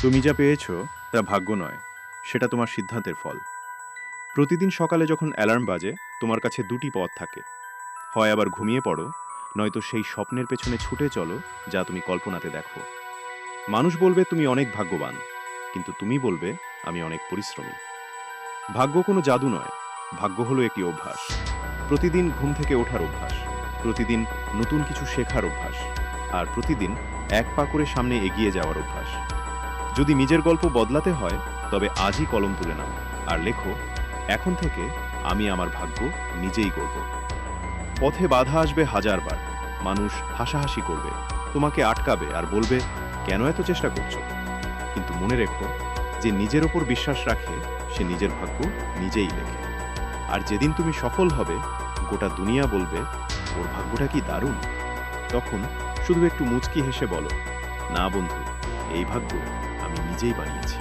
তুমি যা পেয়েছ তা ভাগ্য নয়, সেটা তোমার সিদ্ধান্তের ফল। প্রতিদিন সকালে যখন অ্যালার্ম বাজে, তোমার কাছে দুটি পথ থাকে। হয় আবার ঘুমিয়ে পড়ো, নয়তো সেই স্বপ্নের পেছনে ছুটে চলো যা তুমি কল্পনাতে দেখো। মানুষ বলবে তুমি অনেক ভাগ্যবান, কিন্তু তুমি বলবে আমি অনেক পরিশ্রমী। ভাগ্য কোনো জাদু নয়, ভাগ্য হলো একটি অভ্যাস। প্রতিদিন ঘুম থেকে ওঠার অভ্যাস, প্রতিদিন নতুন কিছু শেখার অভ্যাস, আর প্রতিদিন এক পা করে সামনে এগিয়ে যাওয়ার অভ্যাস। যদি নিজের গল্প বদলাতে হয়, তবে আজই কলম তুলে নাও আর লেখো, এখন থেকে আমি আমার ভাগ্য নিজেই গড়ব। পথে বাধা আসবে হাজারবার, মানুষ হাসাহাসি করবে, তোমাকে আটকাবে আর বলবে কেন এত চেষ্টা করছো। কিন্তু মনে রেখো, যে নিজের ওপর বিশ্বাস রাখে সে নিজের ভাগ্য নিজেই লেখে। আর যেদিন তুমি সফল হবে, গোটা দুনিয়া বলবে ওর ভাগ্যটা কি দারুণ। তখন শুধু একটু মুচকি হেসে বলো, না বন্ধু, এই ভাগ্য আমি নিজেই বানিয়েছি।